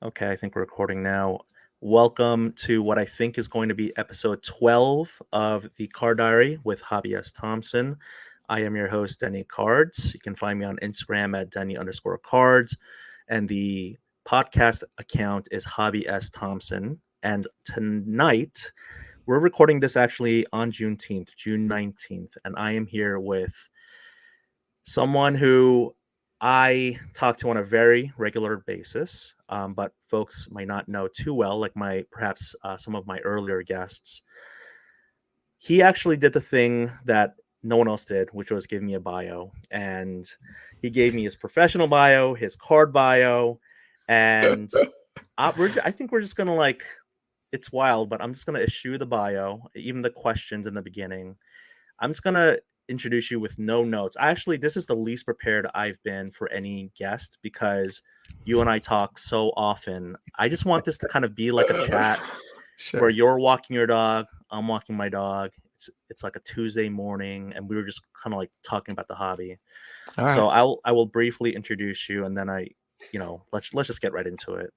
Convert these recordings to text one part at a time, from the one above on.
Okay, I think we're recording now. Welcome to what I think is going to be episode 12 of the Card Diary with Hobby S. Thompson. I am your host, Denny Cards. You can find me on Instagram at Denny_cards. And the podcast account is Hobby S. Thompson. And tonight, we're recording this actually on Juneteenth, June 19th. And I am here with someone who I talk to on a very regular basis, but folks might not know too well, like perhaps some of my earlier guests. He actually did the thing that no one else did, which was give me a bio, and he gave me his professional bio, his card bio, and I think we're just gonna it's wild, but I'm just gonna eschew the bio, even the questions in the beginning. I'm just gonna introduce you with no notes. Actually, this is the least prepared I've been for any guest because you and I talk so often. I just want this to kind of be like a chat where Sure. you're walking your dog, I'm walking my dog. It's like a Tuesday morning, and we were just kind of like talking about the hobby. All So right. I will briefly introduce you, and then let's just get right into it.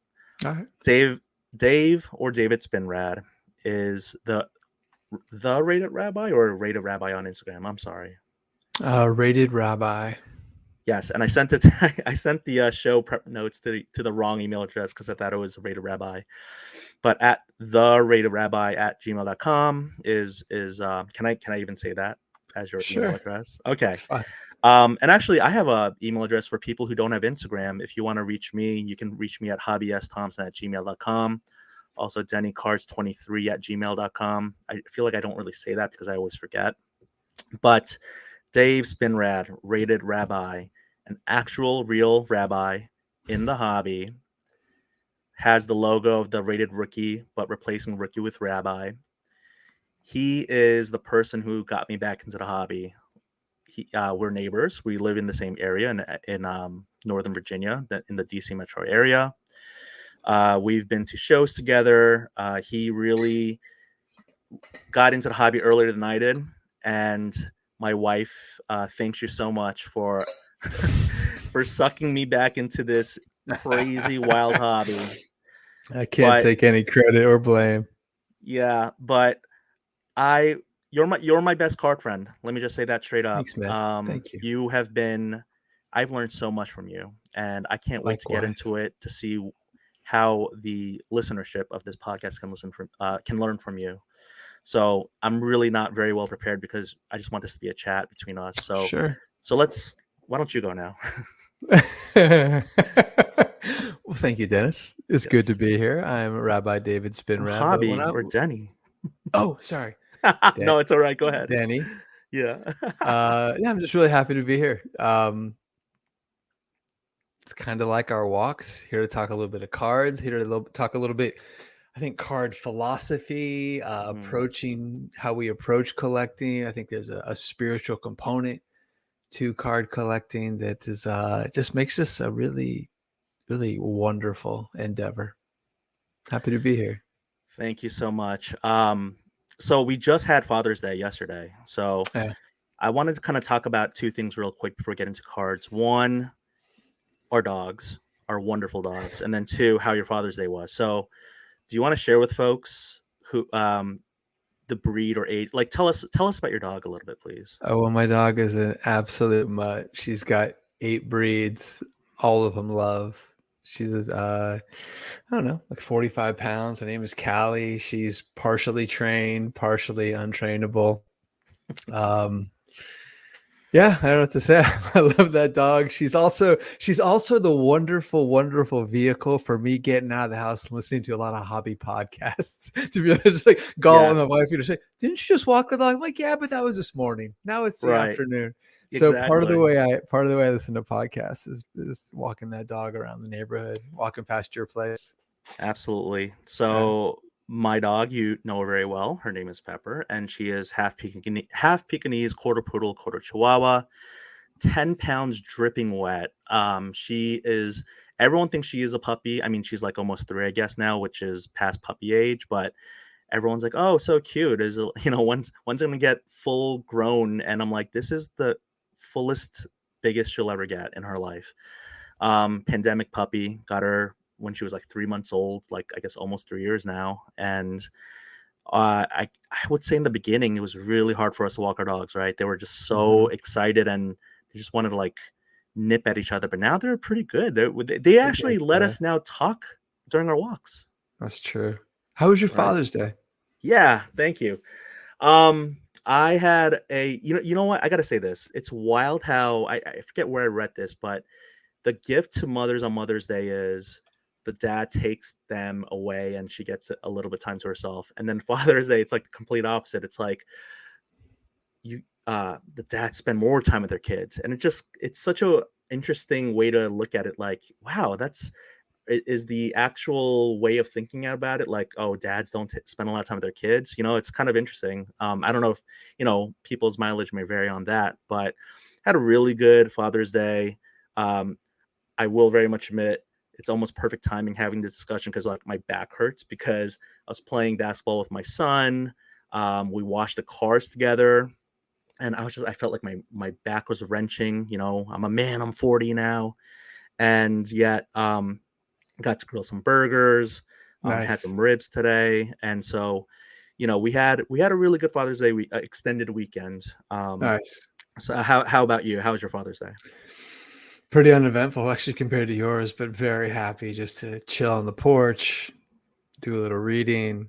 All right. Dave or David Spinrad is the rated rabbi or rated rabbi on Instagram. I'm sorry. Rated Rabbi. Yes, and I sent I sent the show prep notes to the wrong email address because I thought it was rated rabbi. But at the rated rabbi at gmail.com is can I even say that as your email Sure. address? Okay. It's fine. And actually I have a email address for people who don't have Instagram. If you want to reach me, you can reach me at hobbysthompson at gmail.com. Also dennycards23 at gmail.com. I feel like I don't really say that because I always forget. But Dave Spinrad, rated rabbi, an actual real rabbi in the hobby, has the logo of the rated rookie, but replacing rookie with rabbi. He is the person who got me back into the hobby. We're neighbors. We live in the same area in Northern Virginia, in the DC metro area. We've been to shows together. He really got into the hobby earlier than I did, and my wife thanks you so much for for sucking me back into this crazy wild hobby. I can't But take any credit or blame. yeah, but I you're my best card friend. Let me just say that straight up. Thanks, man. Thank you. You have been I've learned so much from you, and I can't wait to get into Likewise. it to see how the listenership of this podcast can learn from you. So I'm really not very well prepared because I just want this to be a chat between us. So Sure. so let's why don't you go now? Well, thank you, Dennis. It's good to Yes. be here. I'm Rabbi David Spinrad, but when Hobby I or Denny. sorry, No, it's all right. Go ahead. Denny. Yeah. Yeah, I'm just really happy to be here. It's kind of like our walks. Here to talk a little bit of cards. Here to talk a little bit, I think, card philosophy, Mhm. approaching how we approach collecting. I think there's a spiritual component to card collecting that is just makes this a really, really wonderful endeavor. Happy to be here. Thank you so much. So we just had Father's Day yesterday. So Yeah. I wanted to kind of talk about two things real quick before we get into cards. One, our dogs, our wonderful dogs, and then two, how your Father's Day was. So do you want to share with folks who the breed or age? Like tell us about your dog a little bit, please. Oh, well, my dog is an absolute mutt. She's got 8 breeds, all of them love. She's I don't know, like 45 pounds. Her name is Callie. She's partially trained, partially untrainable. Um, yeah, I don't know what to say. I love that dog. She's also the wonderful, wonderful vehicle for me getting out of the house and listening to a lot of hobby podcasts. To be honest, just like call Yes. my wife and say, "Didn't you just walk the dog?" I'm like, "Yeah, but that was this morning. Now it's the Right. afternoon." So Exactly. part of the way I listen to podcasts is walking that dog around the neighborhood, walking past your place. Absolutely. Yeah. So my dog, you know her very well. Her name is Pepper, and she is half Pekingese, quarter poodle, quarter Chihuahua, 10 pounds dripping wet. She is. Everyone thinks she is a puppy. I mean, she's like almost 3, I guess now, which is past puppy age. But everyone's like, "Oh, so cute." When's gonna get full grown? And I'm like, this is the fullest, biggest she'll ever get in her life. Pandemic puppy, got her when she was like 3 months old, like I guess almost 3 years now. And I would say in the beginning it was really hard for us to walk our dogs. Right, they were just so Mhm. excited and they just wanted to like nip at each other. But now they're pretty good. They They actually get let us now talk during our walks. That's true. How was your Right. Father's Day? Yeah. Thank you. I had a you know what, I gotta say this. It's wild how I forget where I read this, but the gift to mothers on Mother's Day is the dad takes them away and she gets a little bit time to herself. And then Father's Day, it's like the complete opposite. It's like the dads spend more time with their kids. And it's such a interesting way to look at it. Like, wow, is the actual way of thinking about it like, oh, dads don't spend a lot of time with their kids. It's kind of interesting. I don't know if people's mileage may vary on that, but had a really good Father's Day. um, I will very much admit it's almost perfect timing having this discussion because like my back hurts because I was playing basketball with my son. We washed the cars together and I felt like my back was wrenching. I'm a man, I'm 40 now, and yet got to grill some burgers, had Nice. some ribs today, and so we had a really good Father's Day extended weekend. Nice. So how about you? How was your Father's Day? Pretty uneventful actually compared to yours, but very happy just to chill on the porch, do a little reading,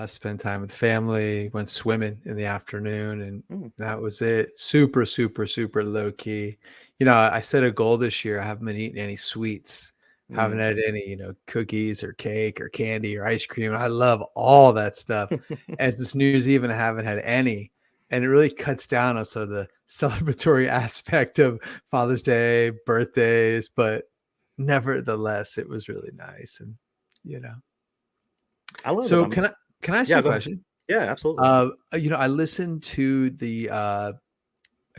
spend time with family, went swimming in the afternoon, and Mm, that was it. Super, super, super low key. I set a goal this year. I haven't been eating any sweets, haven't mm. had any, cookies or cake or candy or ice cream. I love all that stuff. And since New Year's Eve, and I haven't had any. And it really cuts down on sort of the celebratory aspect of Father's Day, birthdays, but nevertheless, it was really nice. And, you know. I love it. So can I ask you Yeah, a go ahead. question? Yeah, absolutely. I listened to I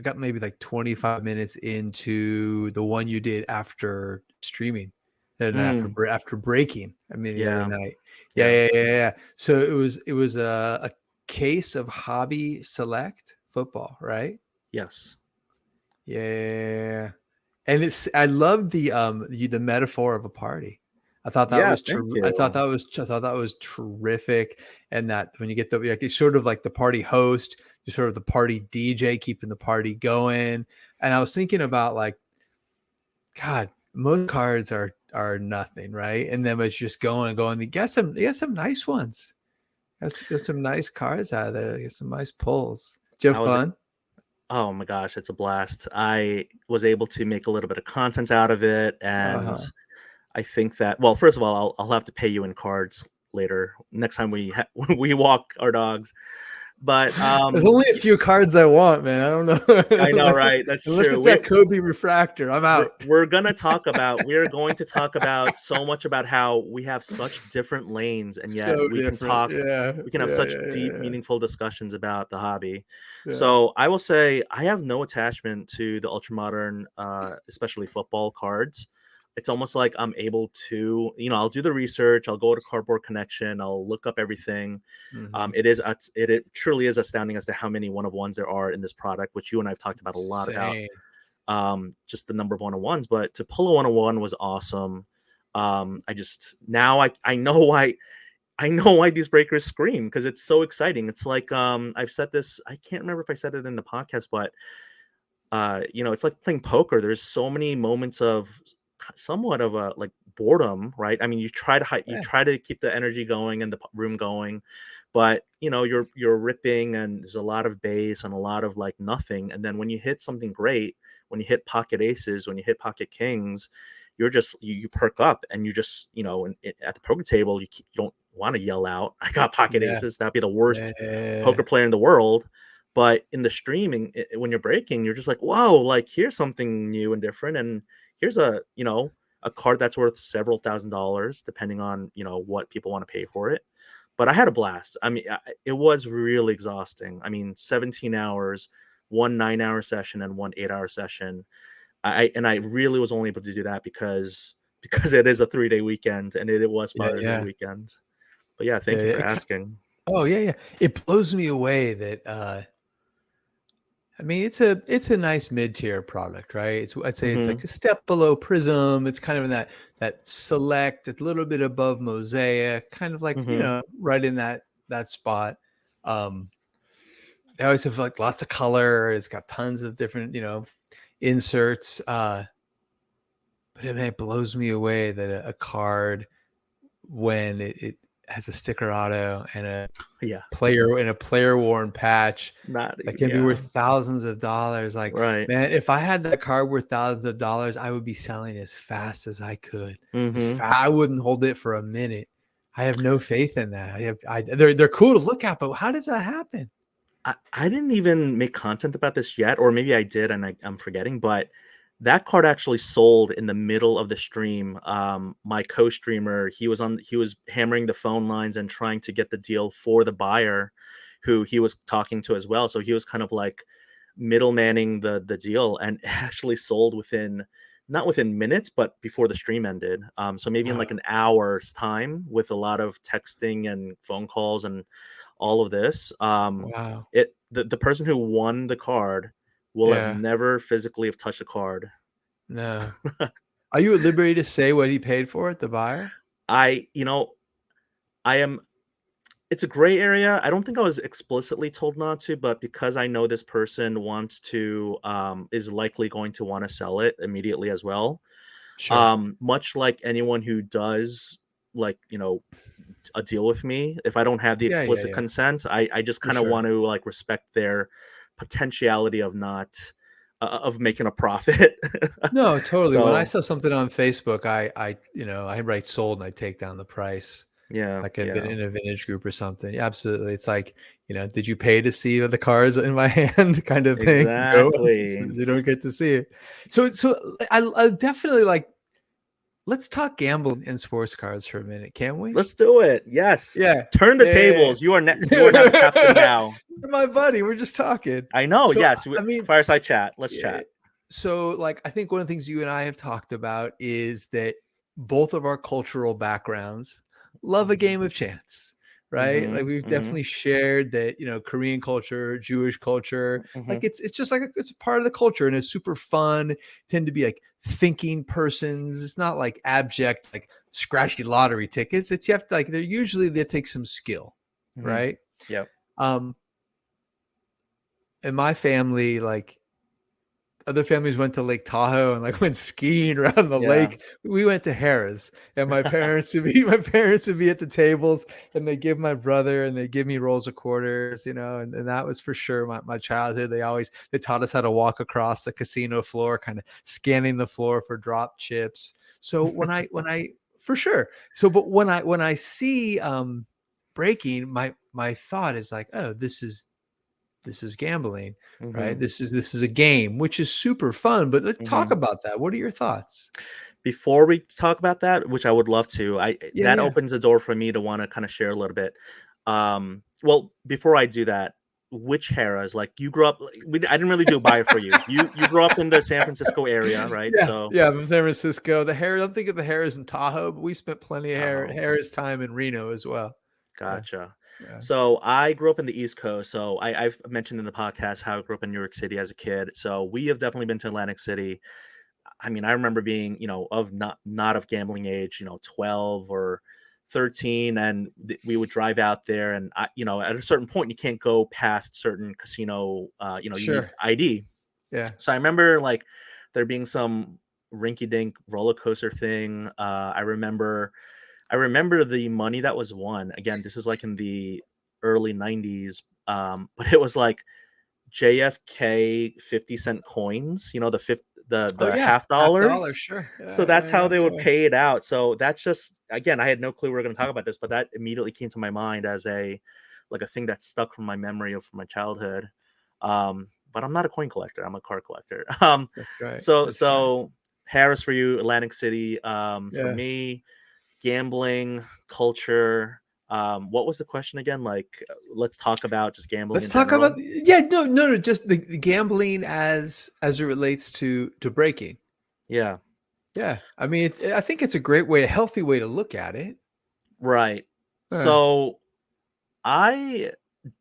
got maybe like 25 minutes into the one you did after streaming and Mm, after breaking. I mean, the other yeah, night. Yeah, yeah, yeah, yeah, yeah. So it was a case of hobby select football, right? yes, Yeah. And I love the metaphor of a party. I thought that yeah. was Thank true. you. I thought that was terrific. And that when you get like it's sort of like the party host, you're sort of the party DJ keeping the party going. And I was thinking about like, God, most cards are nothing, right? And then it's just going and going. You got some nice ones. Got some nice cards out of there. You got some nice pulls. Did you I have was fun? Oh my gosh, it's a blast. I was able to make a little bit of content out of it, and Uh-huh. I think that, well, first of all, I'll have to pay you in cards later next time when we walk our dogs. But There's only a few cards I want, man. I don't know I know, right? That's unless true. it's that Kobe refractor. I'm We're out. we're going to talk about so much about how we have such different lanes, and yet So different. Yeah. we can have Yeah. such Yeah. deep, Yeah. meaningful discussions about the hobby. Yeah. So I will say I have no attachment to the ultra modern, especially football cards. It's almost like I'm able to, I'll do the research, I'll go to Cardboard Connection, I'll look up everything. Mhm. It truly is astounding as to how many one of ones there are in this product, which you and I've talked about a lot about, Insane. just the number of one-on-ones. But to pull a one-on-one was awesome. I just now I know why these breakers scream because it's so exciting. It's like, I've said this, I can't remember if I said it in the podcast, but it's like playing poker. There's so many moments of somewhat of a like boredom, right? I mean, you Yeah. try to keep the energy going and the room going, but you're ripping and there's a lot of bass and a lot of like nothing. And then when you hit something great, when you hit pocket aces, when you hit pocket kings, you perk up and you just at the poker table you don't want to yell out, I got pocket Yeah. aces. That'd be the worst Yeah. poker player in the world. But in the streaming, when you're breaking, you're just like, whoa, like here's something new and different, and here's a card that's worth several $1,000s, depending on what people want to pay for it. But I had a blast. I mean, it was really exhausting. I mean, 17 hours, one 9-hour session and one 8-hour session. I really was only able to do that because it is a 3-day weekend and it was Yeah. Father's Day Yeah. weekend. But yeah, Yeah. thank you for asking. Oh, yeah, yeah. It blows me away that I mean, it's a nice mid-tier product, right? I'd say it's Mm-hmm. like a step below Prism. It's kind of in that select, a little bit above Mosaic, kind of like, Mm-hmm. right in that spot. Um, they always have like lots of color. It's got tons of different, inserts. But it blows me away that a card, when it has a sticker auto and Yeah. a player worn patch Not that even. can be Yeah. worth thousands of dollars. Like, Right. man, if I had that card worth thousands of dollars, I would be selling as fast as I could. Mm-hmm. I wouldn't hold it for a minute. I have no faith in that. They're cool to look at, but how does that happen? I didn't even make content about this yet, or maybe I did and I'm forgetting, but that card actually sold in the middle of the stream. My co-streamer, he was hammering the phone lines and trying to get the deal for the buyer who he was talking to as well. So he was kind of like middlemaning the deal, and it actually sold within, not within minutes, but before the stream ended. So maybe in like Wow. an hour's time with a lot of texting and phone calls and all of this. Wow. The person who won the card will have Yeah. never physically have touched a card. No. Are you at liberty to say what he paid for it, the buyer? I, you know, I am. It's a gray area. I don't think I was explicitly told not to, but because I know this person wants to, is likely going to want to sell it immediately as well. Sure. Much like anyone who does, like, a deal with me, if I don't have the Yeah, yeah, explicit yeah. consent, I just For kind of sure. want to like respect their potentiality of not of making a profit. No, totally. When I So sell something on Facebook, I write sold and I take down the price. yeah, Like yeah, in a vintage group or something. Yeah, absolutely. It's like, did you pay to see the cards in my hand kind of thing? No, exactly. you don't get to see it. So I definitely like, let's talk gambling and sports cards for a minute, can we? Let's do it. Yes, Yeah. turn the Yeah. tables. You are now the captain Yeah. now. You're my buddy. We're just talking. I know. So, Yes, I mean, fireside chat. Let's yeah. chat. So, like, I think one of the things you and I have talked about is that both of our cultural backgrounds love a game of chance, right? Like, Mm-hmm. we've Mm-hmm. definitely shared that, Korean culture, Jewish culture, Mm-hmm. like it's just like it's a part of the culture, and it's super fun. Tend to be like thinking persons. It's not like abject, like scratchy lottery tickets. It's, you have to, like, they take some skill, Mm-hmm. right? Yep. Um, in my family, like, other families went to Lake Tahoe and like went skiing around the Yeah. lake. We went to Harrah's, and my parents would be at the tables, and they give my brother and they give me rolls of quarters, and that was for sure my childhood. They taught us how to walk across the casino floor, kind of scanning the floor for drop chips. So when I for sure. So but when I see breaking, my thought is like, oh, this is gambling, right? Mm-hmm. This is a game, which is super fun. But let's talk Mm-hmm. about that. What are your thoughts? Before we talk about that, which I would love to, I Yeah, that yeah. opens the door for me to want to kind of share a little bit. Well, before I do that, which Harrah's? Like you grew up, I didn't really do a buy for you. You grew up in the San Francisco area, right? Yeah, So yeah, from San Francisco. I'm thinking the Harris in Tahoe, but we spent plenty of Tahoe, Harris time in Reno as well. Yeah, gotcha. yeah, So I grew up in the East Coast. So I've mentioned in the podcast how I grew up in New York City as a kid. So we have definitely been to Atlantic City. I mean, I remember being, of not of gambling age, 12 or 13, and we would drive out there, and at a certain point, you can't go past certain casino. You need sure. ID. Yeah. So I remember like there being some rinky-dink roller coaster thing. I remember the money that was won. Again, this was like in the early 90s, but it was like JFK 50-cent coins, Oh the yeah, half half dollar, dollars. sure. So Yeah, that's yeah, how yeah, they would yeah. pay it out. So that's just, again, I had no clue we were going to talk about this, but that immediately came to my mind as a thing that stuck from my memory of from my childhood. But I'm not a coin collector. I'm a card collector. That's right. So That's right. so Harris for you, Atlantic City. For Yeah. me, gambling culture. What was the question again? Like, let's talk about just gambling Let's in talk about, general. yeah, no, no, no, just the gambling as it relates to breaking. Yeah, Yeah, I mean, I think it's a great way, a healthy way to look at it. right. Uh, So I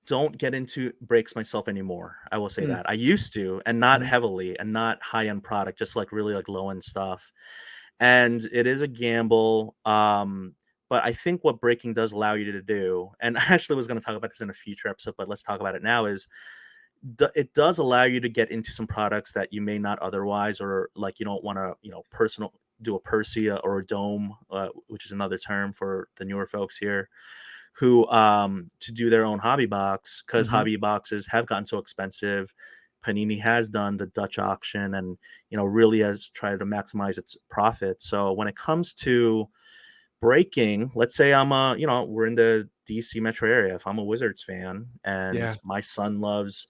don't get into breaks myself anymore. I will say that. I used to, and not Mm-hmm. heavily, and not high end product, just like really like low end stuff. And it is a gamble. But I think what breaking does allow you to do, and I actually was going to talk about this in a future episode, but let's talk about it now, is it does allow you to get into some products that you may not otherwise, or like you don't want to, personal do a Persia or a dome, which is another term for the newer folks here, who to do their own hobby box, because Mm-hmm. hobby boxes have gotten so expensive. Panini has done the Dutch auction and really has tried to maximize its profit. So when it comes to breaking, let's say I'm we're in the DC metro area. If I'm a Wizards fan and Yeah. my son loves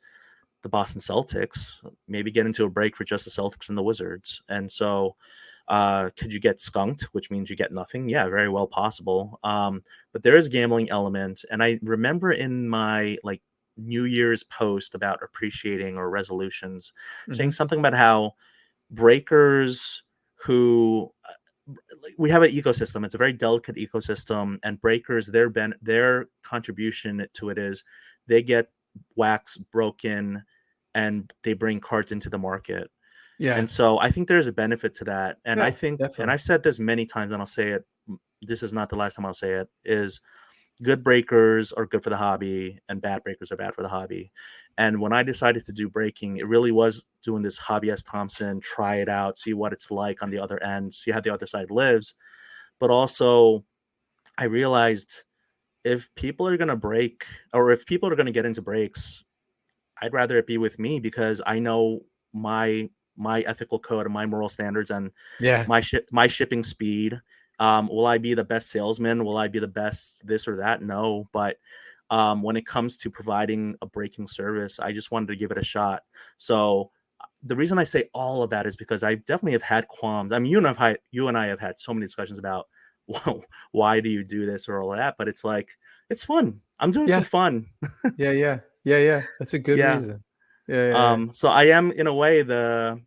the Boston Celtics, maybe get into a break for just the Celtics and the Wizards. And so could you get skunked, which means you get nothing? Yeah, very well possible. But there is a gambling element. And I remember in my like New Year's post about appreciating or resolutions Mm-hmm. saying something about how breakers who we have an ecosystem. It's a very delicate ecosystem, and breakers their contribution to it is they get wax broken and they bring cards into the market. Yeah. And so I think there's a benefit to that. And I Yeah. think, and Definitely. I've said this many times and I'll say it, this is not the last time I'll say it, is good breakers are good for the hobby and bad breakers are bad for the hobby. And when I decided to do breaking, it really was doing this hobby S Thompson, try it out, see what it's like on the other end, see how the other side lives. But also I realized if people are going to break, or if people are going to get into breaks, I'd rather it be with me, because I know my ethical code and my moral standards and Yeah. my shipping speed. Will I be the best salesman? Will I be the best this or that? No, but when it comes to providing a breaking service, I just wanted to give it a shot. So the reason I say all of that is because I definitely have had qualms. I mean, you and I have had so many discussions about why do you do this or all of that, but it's like it's fun. I'm doing some Yeah. fun. Yeah. Yeah. Yeah. Yeah. That's a good Yeah. reason. Yeah. Yeah. Yeah. So I am in a way the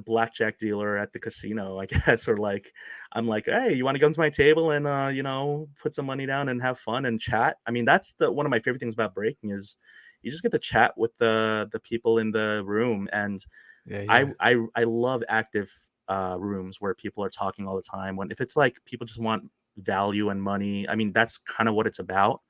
blackjack dealer at the casino, I guess, or like I'm like, hey, you want to come to my table and put some money down and have fun and chat. I mean, that's the one of my favorite things about breaking is you just get to chat with the people in the room, and Yeah. I Yeah. I love active rooms where people are talking all the time. When if it's like people just want value and money, I mean that's kind of what it's about.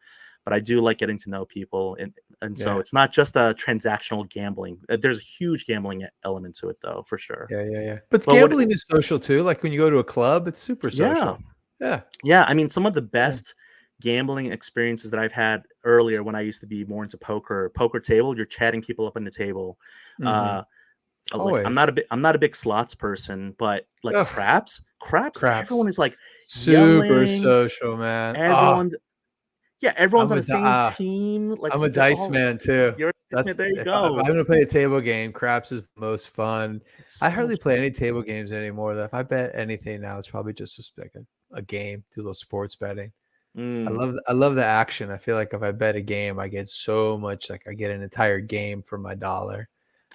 But I do like getting to know people, and so Yeah. it's not just a transactional gambling. There's a huge gambling element to it, though, for sure. Yeah. Yeah. Yeah. But But what? gambling is social too. Like when you go to a club, it's super Yeah, social. Yeah. yeah. I mean, some of the Yeah. best gambling experiences that I've had earlier when I used to be more into poker table. You're chatting people up on the table. Mm-hmm. Uh, like Always. I'm not a big slots person, but like Ugh. craps, everyone Craps. is like Super yelling. social, man. Ah, Everyone's everyone's I'm on a the di- same team. Like I'm a they're dice all man too. you're That's there you if I'm go. gonna play a table game, craps is the most fun. It's I so hardly much play fun. any table games anymore. If I bet anything now, it's probably just like a game, do a little sports betting. Mm. I love the action. I feel like if I bet a game, I get so much like I get an entire game for my dollar.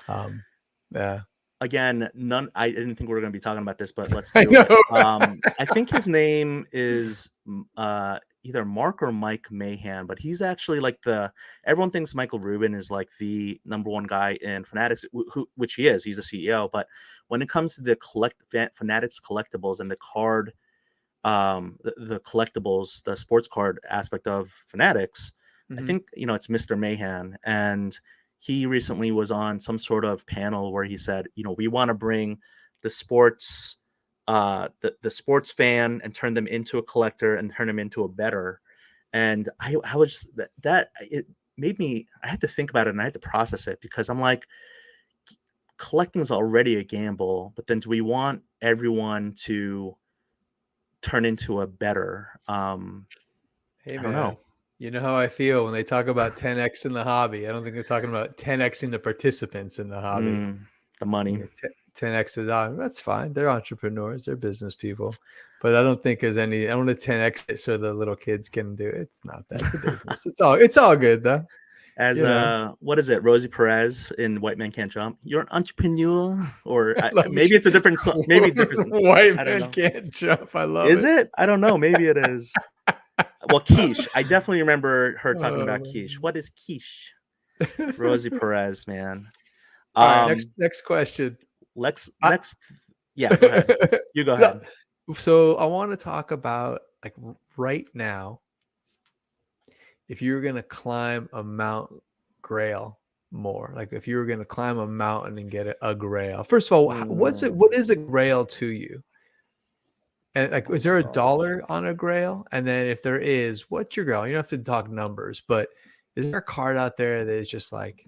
Um, yeah, Again, none. I didn't think we were going to be talking about this, but let's I do know. it. I think his name is either Mark or Mike Mahan, but he's actually like everyone thinks Michael Rubin is like the number one guy in Fanatics, which he is. He's the CEO. But when it comes to the Fanatics collectibles and the card, the collectibles, the sports card aspect of Fanatics, I Mhm. think it's Mr. Mahan, and he recently was on some sort of panel where he said, we want to bring the sports, the sports fan and turn them into a collector and turn them into a bettor. And I was that it made me. I had to think about it and I had to process it because I'm like, collecting is already a gamble, but then do we want everyone to turn into a bettor? Hey I don't man, know. you know how I feel when they talk about 10x in the hobby. I don't think they're talking about 10x in the participants in the hobby. The money. Yeah, 10x the dollar. That's fine. They're entrepreneurs. They're business people. But I don't think there's any. I want to 10x it so the little kids can do it. It's not that. It's a business. It's all good though. As You know. what is it, Rosie Perez in White Man Can't Jump? You're an entrepreneur, or I love maybe it's a different song. Maybe different. white I don't man know. can't jump. I love Is it. it? I don't know. Maybe it is. Well, quiche. I definitely remember her talking about Oh. quiche. What is quiche? Rosie Perez, man. All right, Um, next question. let's I, next. Yeah, go ahead. You go no, ahead. so I want to talk about like right now, if you were gonna climb a Mount Grail more, like if you were gonna climb a mountain and get a Grail. First of all, what is a Grail to you? And like, is there a Oh. dollar on a Grail? And then if there is, what's your Grail? You don't have to talk numbers, but is there a card out there that is just like,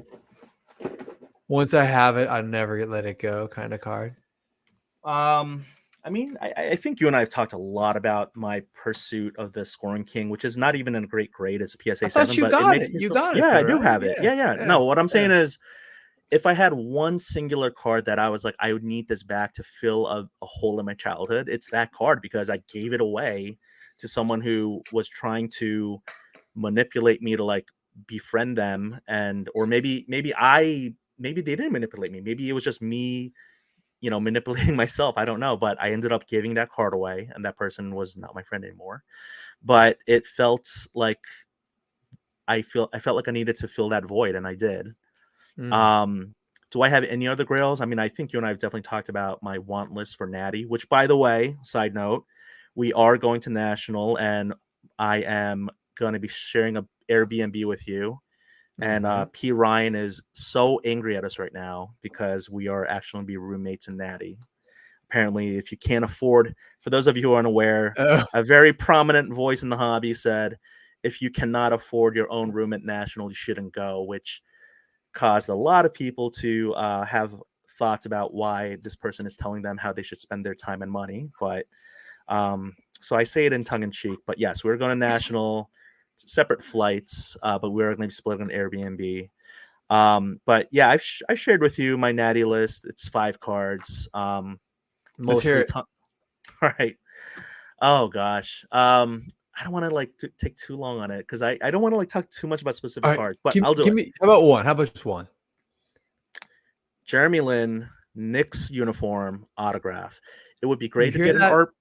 once I have it, I'll never let it go kind of card? I mean, I think you and I have talked a lot about my pursuit of the Scoring King, which is not even in a great grade. It's a I PSA thought 7, you but it got makes it. me You so. got it Yeah, I though, do right? have it. Yeah, Yeah. yeah, No, what I'm yeah. saying is, if I had one singular card that I was like, I would need this back to fill a hole in my childhood, it's that card because I gave it away to someone who was trying to manipulate me to like befriend them, and or maybe they didn't manipulate me. Maybe it was just me, manipulating myself. I don't know, but I ended up giving that card away, and that person was not my friend anymore. But it felt like I felt like I needed to fill that void, and I did. Mm. Um, do I have any other grails? I mean, I think you and I have definitely talked about my want list for Natty, which, by the way, side note, we are going to National, and I am going to be sharing a Airbnb with you. And Mm-hmm. P. Ryan is so angry at us right now because we are actually going to be roommates in Natty. Apparently, if you can't afford, for those of you who aren't aware, Oh, a very prominent voice in the hobby said, if you cannot afford your own room at National, you shouldn't go, which caused a lot of people to have thoughts about why this person is telling them how they should spend their time and money. But so I say it in tongue in cheek. But yes, we're going to National, separate flights, but we're going to be splitting an Airbnb. But yeah, I've shared with you my natty list. It's 5 cards. let's hear Mostly. it. All right. Oh gosh. I don't want to like take too long on it because I don't want to like talk too much about All specific right, cards, but I'll do give it. me. How about one? How about just one? Jeremy Lin, Knicks uniform autograph. It would be You great to hear get an that, art.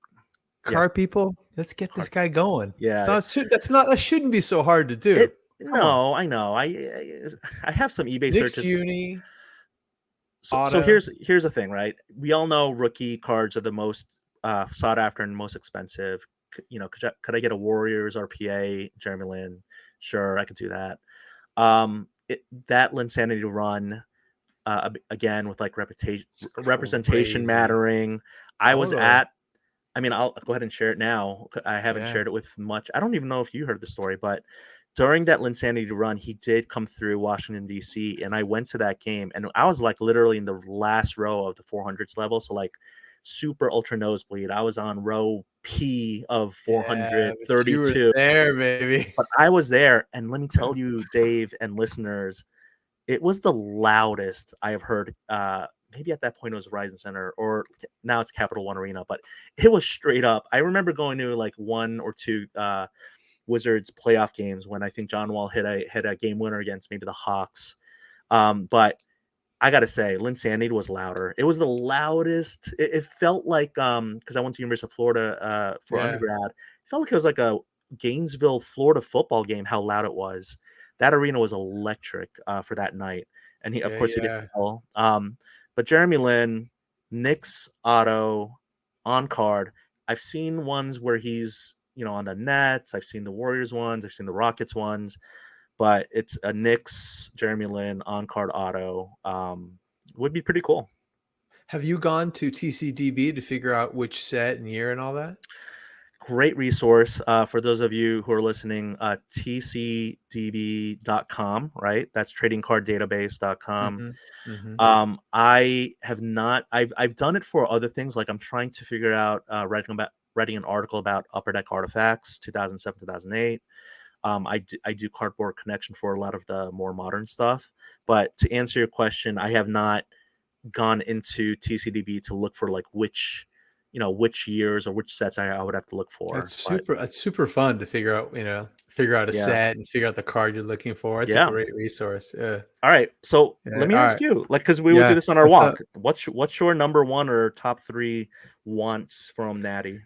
Yeah, car people? Let's get this card. guy going. Yeah. That shouldn't be so hard to do. It. Come on, No, I know. I have some eBay Knicks searches. uni So auto. here's the thing, right? We all know rookie cards are the most sought after and most expensive. Could I get a Warriors RPA Jeremy Lin? Sure, I could do that. That Linsanity run again with like It's representation crazy. mattering. I was Totally. at. I mean, I'll go ahead and share it now. I haven't Yeah. shared it with much. I don't even know if you heard the story, but during that Linsanity run, he did come through Washington D.C. and I went to that game, and I was like literally in the last row of the 400s level, so like super ultra nosebleed. I was on row P of Yeah, but you were 432, there, baby. but I was there, and let me tell you, Dave and listeners, it was the loudest I have heard. Maybe at that point it was Verizon Center, or now it's Capital One Arena, but it was straight up. I remember going to like 1 or 2 Wizards playoff games when I think John Wall hit a game winner against maybe the Hawks. But I gotta say, Linsanity was louder. It was the loudest. It felt like because I went to University of Florida for Yeah. undergrad. It felt like it was like a Gainesville, Florida football game. How loud it was. That arena was electric for that night, and of Yeah, course, he did yeah. well. But Jeremy Lin, Knicks auto on card. I've seen ones where he's on the Nets. I've seen the Warriors ones. I've seen the Rockets ones, but it's a Knicks Jeremy Lin on card auto. Would be pretty cool. Have you gone to TCDB to figure out which set and year and all that? Great resource for those of you who are listening. TCDB.com, right? That's tradingcarddatabase.com. Mm-hmm. Mm-hmm. I have not. I've done it for other things. Like I'm trying to figure out writing an article about Upper Deck artifacts, 2007, 2008. I do Cardboard Connection for a lot of the more modern stuff. But to answer your question, I have not gone into TCDB to look for like which years or which sets I would have to look for. But That's super fun to figure out a yeah, set and figure out the card you're looking for. It's a yeah. great resource. Yeah. All right. So Yeah. let me All ask right. you, like, because we will do Yeah. this on our What's up? walk. What's your number one or top 3 wants from Natty?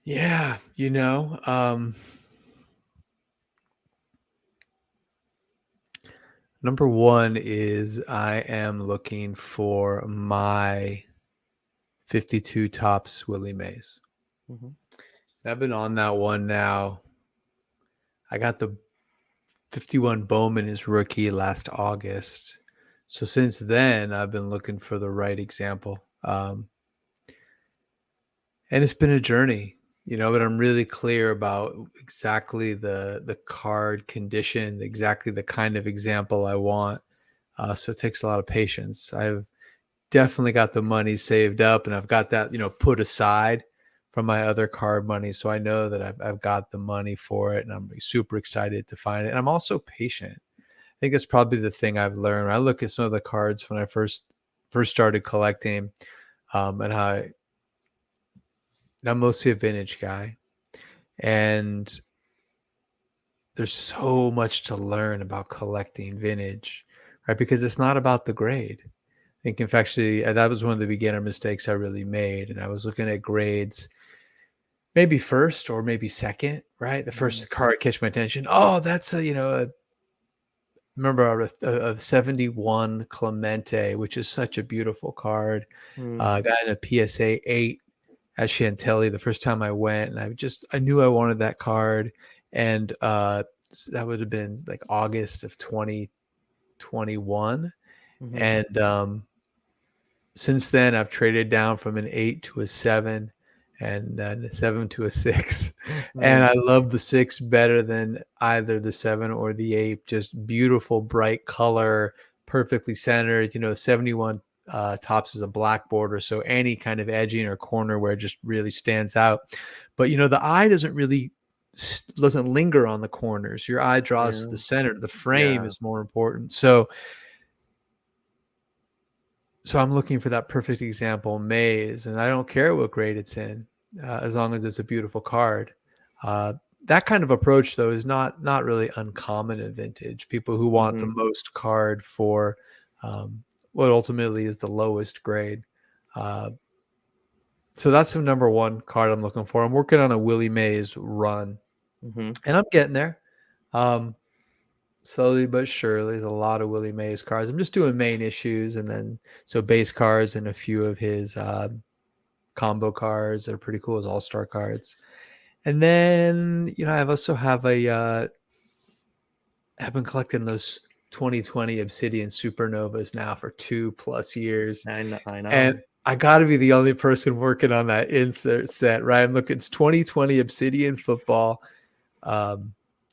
Yeah. Number one is I am looking for my 52 tops Willie Mays. Mm-hmm. I've been on that one now. I got the 51 Bowman is rookie last August. So since then, I've been looking for the right example. And it's been a journey, but I'm really clear about exactly the card condition, exactly the kind of example I want. So it takes a lot of patience. I've definitely got the money saved up, and I've got that, put aside from my other card money. So I know that I've got the money for it, and I'm super excited to find it. And I'm also patient. I think that's probably the thing I've learned. I look at some of the cards when I first started collecting, and I'm mostly a vintage guy, and there's so much to learn about collecting vintage, right? Because it's not about the grade. I think, in fact, actually, that was one of the beginner mistakes I really made. And I was looking at grades, maybe first or maybe second, right? The first card catch my attention. Oh, that's remember a 71 Clemente, which is such a beautiful card. I got in a PSA 8 at Chantilly the first time I went, and I knew I wanted that card. And that would have been like August of 2021. Mm-hmm. And since then, I've traded down from an 8 to a 7, and a 7 to a 6. And I love the 6 better than either the 7 or the 8. Just beautiful, bright color, perfectly centered. 71 tops is a black border, so any kind of edging or corner where it just really stands out. But the eye doesn't linger on the corners. Your eye draws to the center. The frame is more important. So I'm looking for that perfect example, Maze, and I don't care what grade it's in, as long as it's a beautiful card. That kind of approach, though, is not really uncommon in vintage. People who want the most card for what ultimately is the lowest grade. So that's the number one card I'm looking for. I'm working on a Willie Mays run, and I'm getting there. Slowly but surely, there's a lot of Willie Mays cards. I'm just doing main issues, and then base cards and a few of his combo cards that are pretty cool as all-star cards. And then I've also have I've been collecting those 2020 Obsidian Supernovas now for 2+ years. I know. And I got to be the only person working on that insert set, right? I'm looking. It's 2020 Obsidian football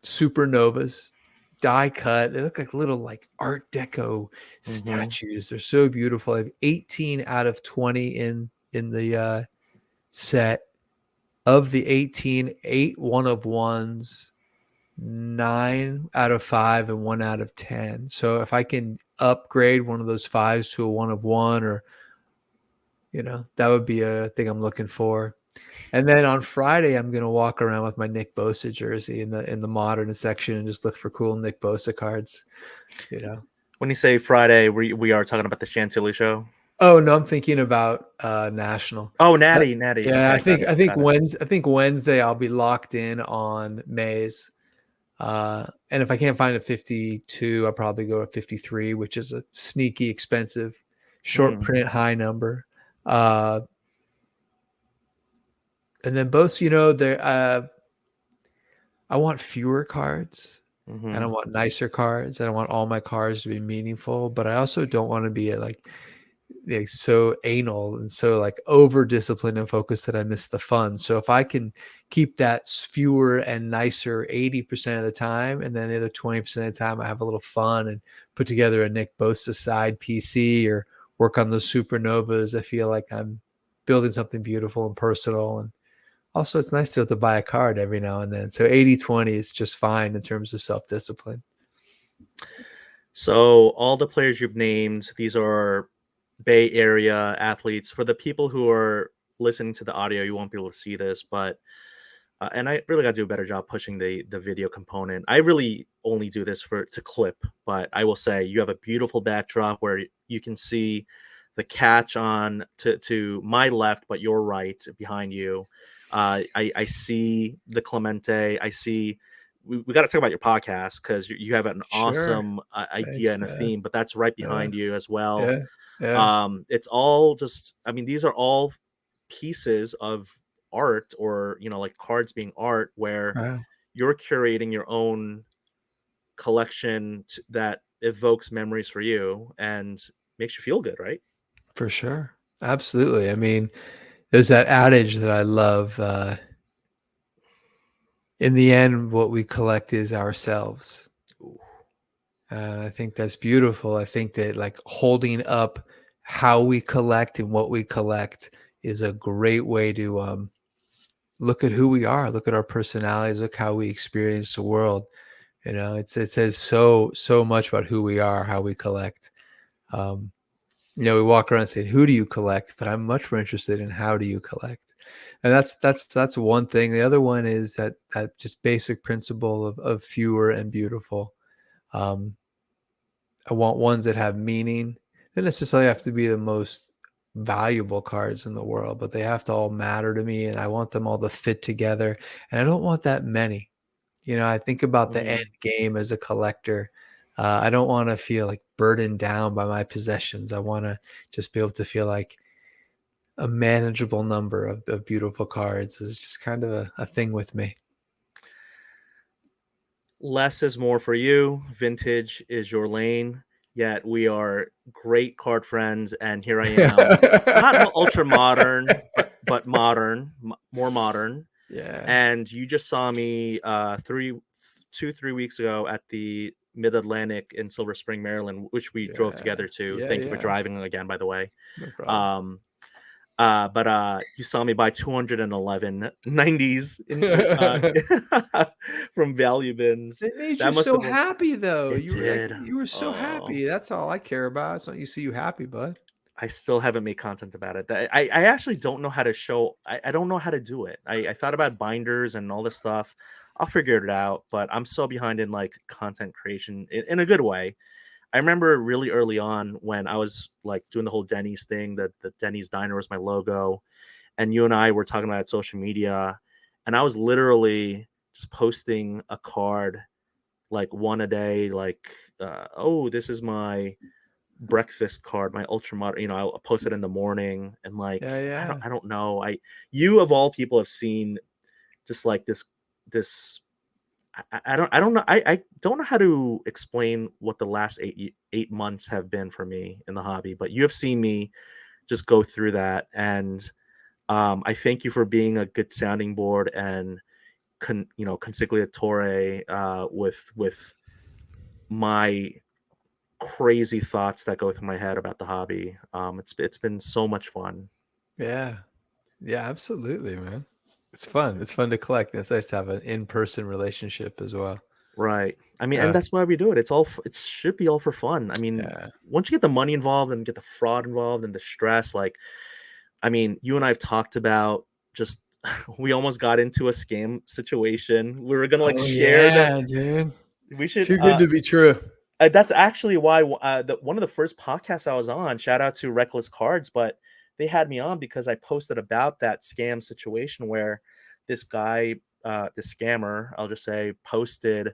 Supernovas, die cut. They look like little Art Deco statues. They're so beautiful. I have 18 out of 20 in the set. Of the 18, 8 one of ones, 9 out of 5, and 1 out of 10. So if I can upgrade one of those 5s to a 1 of 1, or that would be a thing I'm looking for. And then on Friday, I'm gonna walk around with my Nick Bosa jersey in the modern section and just look for cool Nick Bosa cards. When you say Friday, we are talking about the Chantilly show. Oh no, I'm thinking about National. Oh, Natty. Yeah, Okay, I think Wednesday I'll be locked in on Mays. And if I can't find a 52, I'll probably go to 53, which is a sneaky expensive short print high number. And then both, I want fewer cards, and I want nicer cards, and I want all my cards to be meaningful, but I also don't want to be so anal and so over disciplined and focused that I miss the fun. So if I can keep that fewer and nicer 80% of the time, and then the other 20% of the time I have a little fun and put together a Nick Bosa side PC or work on those Supernovas, I feel like I'm building something beautiful and personal. And also, it's nice to have to buy a card every now and then. So 80-20 is just fine in terms of self-discipline. So all the players you've named, these are Bay Area athletes. For the people who are listening to the audio, you won't be able to see this, but and I really got to do a better job pushing the video component. I really only do this to clip, but I will say you have a beautiful backdrop where you can see the catch on to my left, but your right behind you. I see the Clemente. I see we got to talk about your podcast because you have an Sure. awesome idea Thanks, and a man. theme, but that's right Yeah. behind you as well. Yeah. Yeah. It's all just, I mean, these are all pieces of art, or like cards being art, where Wow. you're curating your own collection that evokes memories for you and makes you feel good, right? For sure. Absolutely. I mean, there's that adage that I love. In the end, what we collect is ourselves. Ooh. And I think that's beautiful. I think that like holding up how we collect and what we collect is a great way to look at who we are, look at our personalities, look how we experience the world. It says so much about who we are, how we collect. Um, we walk around saying, "Who do you collect?" But I'm much more interested in how do you collect, and that's one thing. The other one is that just basic principle of fewer and beautiful. Um, I want ones that have meaning. They don't necessarily have to be the most valuable cards in the world, but they have to all matter to me, and I want them all to fit together. And I don't want that many. I think about the end Mm. game as a collector. I don't want to feel like burdened down by my possessions. I want to just be able to feel like a manageable number of beautiful cards is just kind of a thing with me. Less is more for you. Vintage is your lane. Yet we are great card friends, and here I am, not ultra modern, but modern, more modern. Yeah. And you just saw me 3 weeks ago at the Mid Atlantic in Silver Spring, Maryland, which we drove Yeah. together to. Yeah. Thank you for Yeah. driving again, by the way. No problem. Um, but you saw me buy 211 90s from value bins. It made you That must so have been. happy though. It You were like did. you were so Oh, happy. That's all I care about. It's not you see you happy, bud. I still haven't made content about it. I actually don't know how to show. I don't know how to do it. I thought about binders and all this stuff. I'll figure it out, but I'm so behind in like content creation in a good way. I remember really early on when I was like doing the whole Denny's thing, that the Denny's diner was my logo, and you and I were talking about social media, and I was literally just posting a card like one a day, like oh, this is my breakfast card, my ultra modern, I'll post it in the morning, and like Yeah, I don't yeah. I don't know. You of all people have seen just like this I don't know. I don't know how to explain what the last 8 months have been for me in the hobby, but you have seen me just go through that, and I thank you for being a good sounding board and consigliatore with my crazy thoughts that go through my head about the hobby. It's been so much fun. Yeah. Yeah, absolutely, man. It's fun. It's fun to collect. It's nice to have an in-person relationship as well. Right. I mean, and Yeah. that's why we do it. It should be all for fun. I mean, Yeah. once you get the money involved and get the fraud involved and the stress, like, I mean, you and I have talked about just we almost got into a scam situation. We were gonna like Oh share the yeah, dude. we should Too good to be true. that's actually why one of the first podcasts I was on, shout out to Reckless Cards, but they had me on because I posted about that scam situation where this guy, this scammer, I'll just say, posted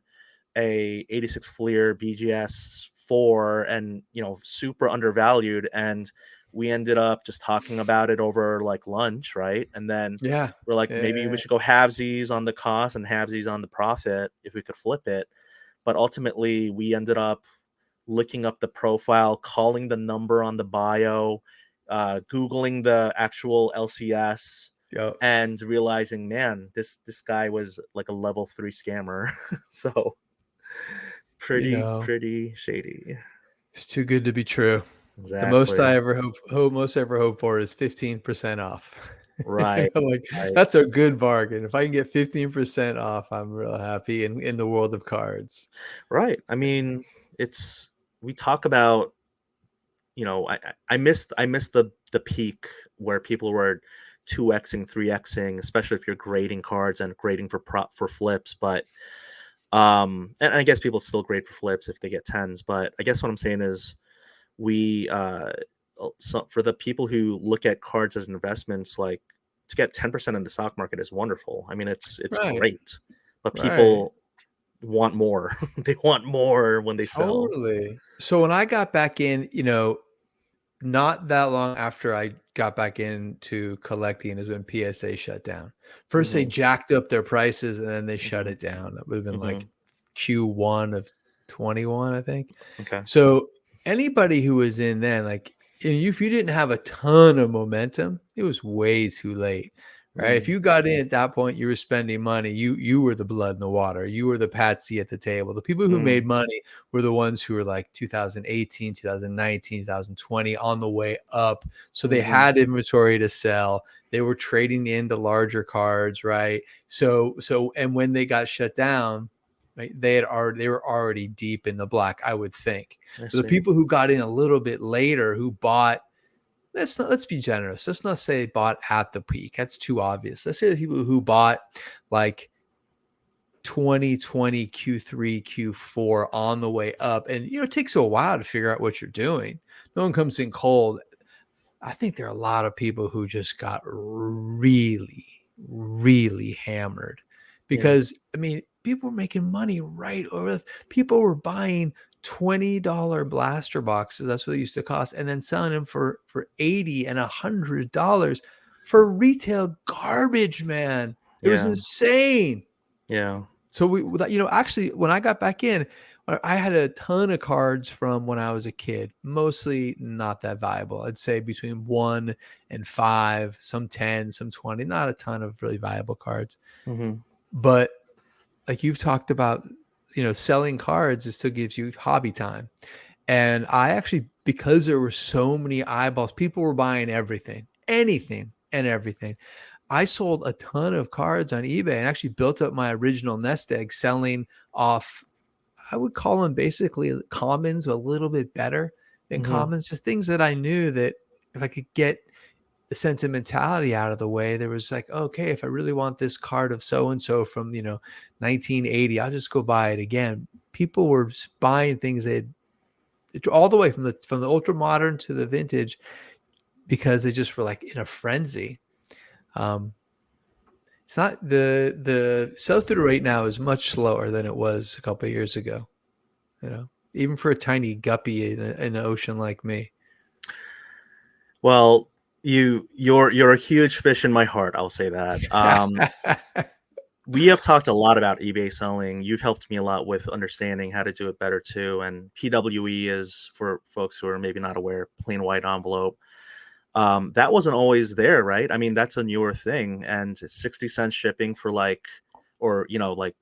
a 86 Fleer BGS 4 and super undervalued, and we ended up just talking about it over like lunch, right? And then Yeah. we're like, Yeah. maybe Yeah. we should go halvesies on the cost and halvesies on the profit if we could flip it. But ultimately we ended up looking up the profile, calling the number on the bio, googling the actual LCS, Yep. and realizing, man, this guy was like a level 3 scammer. So You pretty know, pretty shady. it's too good to be true. The most Exactly. I ever hope for is 15% off. Right. Like Right. that's a good bargain. If I can get 15% off, I'm real happy in the world of cards. Right. I mean, it's we talk about, I missed the peak where people were 2xing, 3xing, especially if you're grading cards and grading for flips. But and I guess people still grade for flips if they get tens. But I guess what I'm saying is we so for the people who look at cards as investments, like, to get 10% in the stock market is wonderful. I mean, it's Right. great, but Right. want more. They want more when they sell. Totally. So when I got back in, not that long after I got back into collecting is when PSA shut down. First, they Mhm, jacked up their prices and then they shut mhm, it down. That would have been like mhm. Q1 of 21, I think. Okay. So anybody who was in then, like, if you didn't have a ton of momentum, it was way too late, right? If Mm, you got in at that point, you were spending money. You were the blood in the water. You were the patsy at the table. The people who mm, made money were the ones who were like 2018, 2019, 2020 on the way up. So they mhm, had inventory to sell. They were trading into larger cards, right? So and when they got shut down, right, they were already deep in the black, I would think. I But the see. people who got in a little bit later who bought, let's be generous. Let's not say bought at the peak. That's too obvious. Let's say the people who bought like 2020 Q3, Q4 on the way up. And it takes a while to figure out what you're doing. No one comes in cold. I think there are a lot of people who just got really, really hammered Yeah, because I mean, people were making money right over. People were buying $20 blaster boxes. That's what they used to cost, and then selling them for 80 and $100 for retail garbage. Man, it was yeah, insane. yeah. So actually, when I got back in, I had a ton of cards from when I was a kid, mostly not that valuable. I'd say between 1 and 5, some 10, some 20, not a ton of really valuable cards. Mhm, But like you've talked about, selling cards, it still gives you hobby time. And I actually, because there were so many eyeballs, people were buying everything, anything and everything. I sold a ton of cards on eBay and actually built up my original nest egg selling off, I would call them basically commons, a little bit better than mhm. commons, just things that I knew that if I could get the sentimentality out of the way, there was like, okay, if I really want this card of so and so from 1980, I'll just go buy it again. People were buying things they all the way from the ultra modern to the vintage because they just were like in a frenzy. Um, it's not the sell through rate now is much slower than it was a couple of years ago. Even for a tiny guppy in an ocean like me. Well, you're a huge fish in my heart, I'll say that. We have talked a lot about eBay selling. You've helped me a lot with understanding how to do it better too, and PWE is, for folks who are maybe not aware, plain white envelope. That wasn't always there, right? I mean, that's a newer thing, and it's 60 cents shipping for like, or like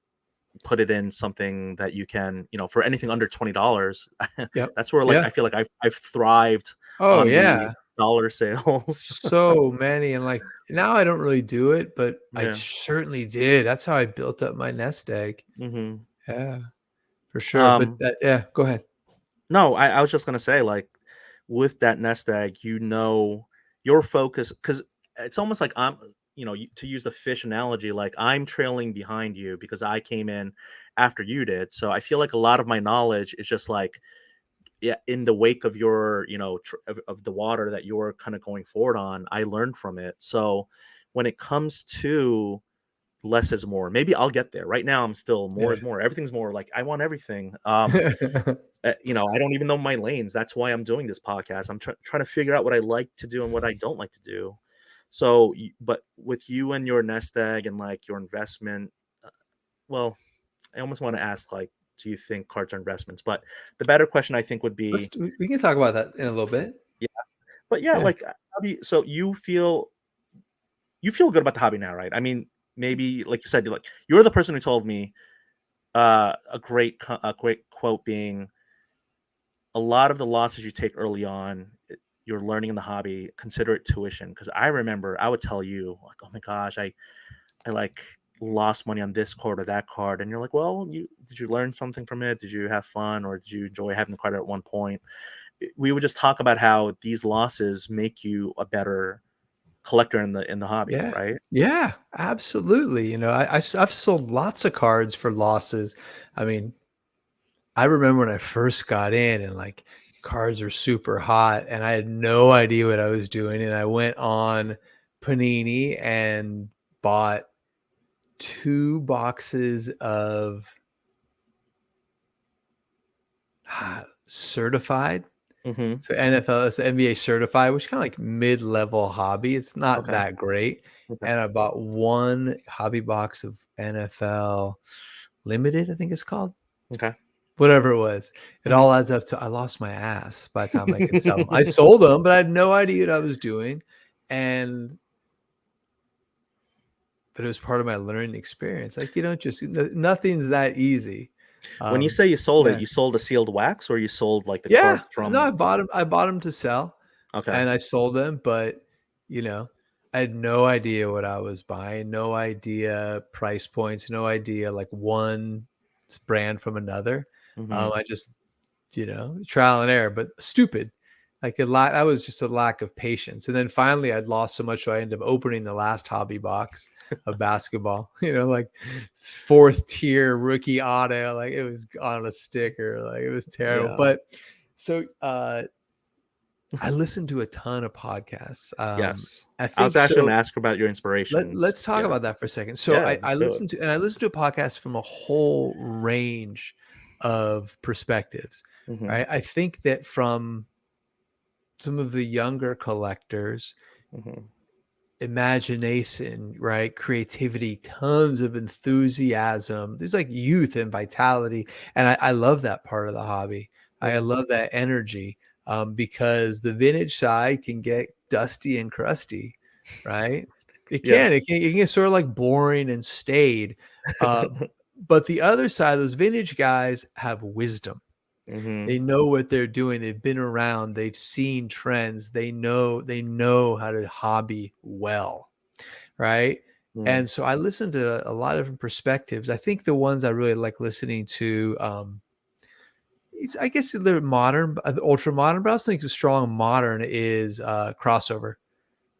put it in something that you can, for anything under $20. Yep. That's where like Yeah. I feel like I've thrived Oh on the yeah. dollar sales. So many. And like now I don't really do it, but I Yeah. certainly did. That's how I built up my nest egg. Hmm. Yeah, for sure. But Um, yeah, go ahead. no, I was just gonna say, like, with that nest egg, your focus, because it's almost like to use the fish analogy, like I'm trailing behind you because I came in after you did. So I feel like a lot of my knowledge is just like, yeah, in the wake of your, of the water that you're kind of going forward on, I learned from it. So when it comes to less is more, maybe I'll get there. Right now, I'm still more Yeah. is more. Everything's more. Like I want everything. I don't even know my lanes. That's why I'm doing this podcast. I'm trying to figure out what I like to do and what I don't like to do. So, but with you and your nest egg and like your investment, uh, well, I almost want to ask, like, do you think cards are investments? But the better question I think would be, We can talk about that in a little bit. yeah. But yeah, Yeah. like, so you feel good about the hobby now, right? I mean, maybe like you said, you're the person who told me a great quote being, a lot of the losses you take early on, you're learning in the hobby, consider it tuition. Because I remember I would tell you like, oh my gosh, I like lost money on this card or that card, and you're like, well, did you learn something from it? Did you have fun, or did you enjoy having the card at one point? We would just talk about how these losses make you a better collector in the hobby, Yeah. right? Yeah, absolutely. I've sold lots of cards for losses. I mean, I remember when I first got in and like cards were super hot and I had no idea what I was doing. And I went on Panini and bought 2 boxes of certified. Mm-hmm. So NFL is NBA certified, which is kind of like mid-level hobby. It's not Okay. that great. Okay. And I bought one hobby box of NFL Limited, I think it's called. Okay. Whatever it was. It Mm-hmm. all adds up to I lost my ass by the time I could sell them. I sold them, but I had no idea what I was doing. And but it was part of my learning experience. Like you don't just nothing's that easy. When you say you sold it, Yeah. you sold a sealed wax, or you sold like the Yeah. cards No, from? I bought them to sell. Okay. And I sold them, but you know, I had no idea what I was buying, no idea price points, no idea like one brand from another. Mm-hmm. I just, trial and error, but stupid. Like that was just a lack of patience. And then finally I'd lost so much, so I ended up opening the last hobby box of basketball, like fourth tier rookie auto, like it was on a sticker, like it was terrible. Yeah. But so I listen to a ton of podcasts. Yes. I I was think actually going so. to ask about your inspirations. Let's talk Yeah. about that for a second. So Yeah. I Let's do it. listen to a podcast from a whole range of perspectives. Mm-hmm. Right. I think that from some of the younger collectors, Mm-hmm. imagination, right? Creativity, tons of enthusiasm. There's like youth and vitality. And I love that part of the hobby. I Mm-hmm. love that energy because the vintage side can get dusty and crusty, right? It Yeah. can. It can get sort of like boring and staid. Uh, but the other side, those vintage guys have wisdom. Mm-hmm. They know what they're doing. They've been around. They've seen trends. They know how to hobby well, right? Mm-hmm. And so I listen to a lot of different perspectives. I think the ones I really like listening to, I guess they're modern, ultra modern, but I also think the strong modern is crossover,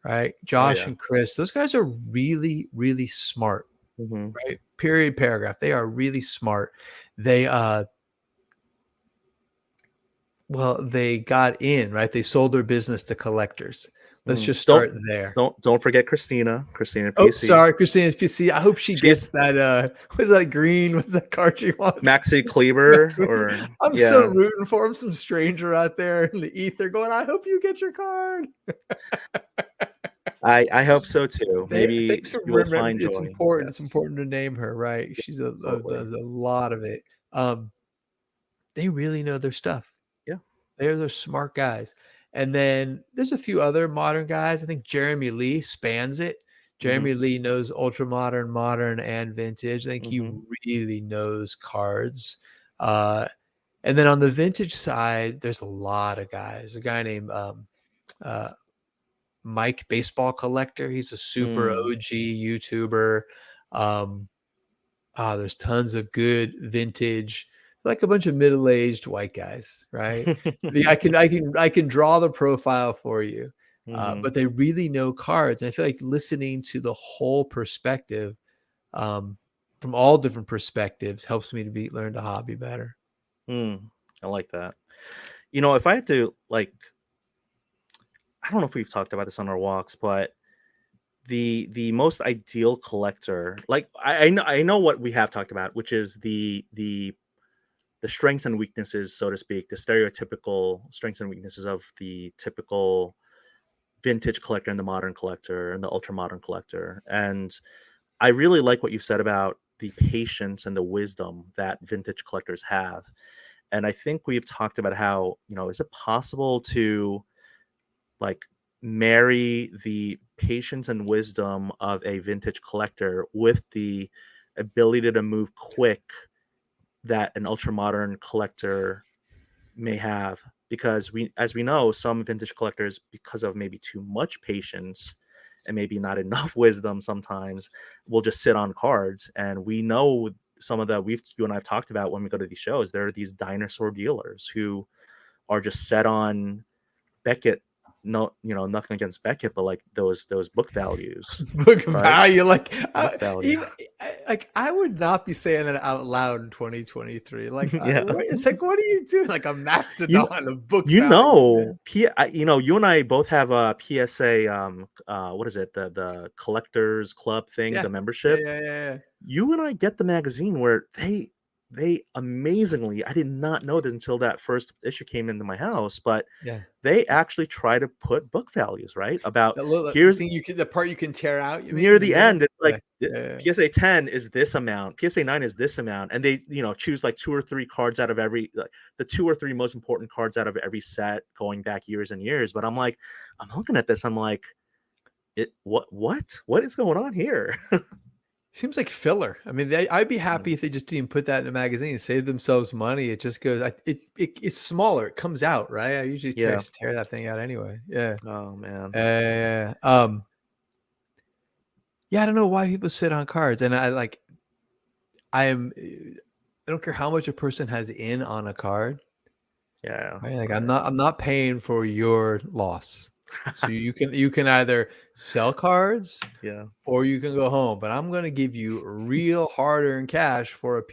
right? Oh Josh yeah. and Chris, those guys are really, really smart, Mm-hmm. right? Period, paragraph. They are really smart. They Well, they got in, right? They sold their business to collectors. Let's Mm. just start there. Don't forget Christina Oh, PC. sorry, Christina's PC. I hope she She's gets that. What's that green? What's that card she wants? Maxi Kleber, Maxi. or I'm so yeah. rooting for him. Some stranger out there in the ether going, I hope you get your card. I hope so too. Maybe Thanks for she will remembering. find It's joy. important. It's Yes. important to name her, right? Yeah, She's absolutely. there's a lot of it. They really know their stuff. Yeah. They're smart guys. And then there's a few other modern guys. I think Jeremy Lee spans it. Mm-hmm. Jeremy Lee knows ultra modern, modern, and vintage. I think he Mm-hmm. really knows cards. And then on the vintage side, there's a lot of guys. A guy named uh, Mike Baseball Collector. He's a super Mm. OG YouTuber. Um, there's tons of good vintage, like a bunch of middle-aged white guys, right? I can draw the profile for you, Mm-hmm. but they really know cards. And I feel like listening to the whole perspective, um, from all different perspectives, helps me to learn to hobby better. Mm. I like that. If I had to, like, I don't know if we've talked about this on our walks, but the most ideal collector, like I know what we have talked about, which is the strengths and weaknesses, so to speak, the stereotypical strengths and weaknesses of the typical vintage collector and the modern collector and the ultra modern collector. And I really like what you said about the patience and the wisdom that vintage collectors have. And I think we've talked about how, is it possible to, like, marry the patience and wisdom of a vintage collector with the ability to move quick that an ultra modern collector may have, because as we know, some vintage collectors, because of maybe too much patience and maybe not enough wisdom, sometimes will just sit on cards. And we know some of that you and I've talked about when we go to these shows. There are these dinosaur dealers who are just set on Beckett. No, nothing against Beckett, but like those book values, Book right? value, like Book value. I would not be saying that out loud in 2023. Like, Yeah. it's like, what are you doing? Like a you mastodon of book You value, know, man. you and I both have a PSA. What is it? The collectors club thing, Yeah, the yeah, membership. yeah, yeah, yeah. You and I get the magazine where they amazingly, I did not know this until that first issue came into my house, but Yeah. they actually try to put book values, right? About The here's thing the part you can tear out, you mean, near in the the middle? end, it's Yeah. like Yeah. PSA 10 is this amount, PSA 9 is this amount, and they choose like two or three cards out of every like, the two or three most important cards out of every set going back years and years. But I'm like, I'm looking at this, I'm like, what is going on here? Seems like filler. I mean, I'd be happy if they just didn't put that in a magazine, save themselves money. It just goes. It's smaller. It comes out, right. I usually Yeah. tear that thing out anyway. Yeah. Oh man. Yeah. Yeah. I don't know why people sit on cards, and I am. I don't care how much a person has in on a card. Yeah. Right? Like Right. I'm not paying for your loss. So you can either sell cards Yeah. or you can go home. But I'm going to give you real hard-earned cash for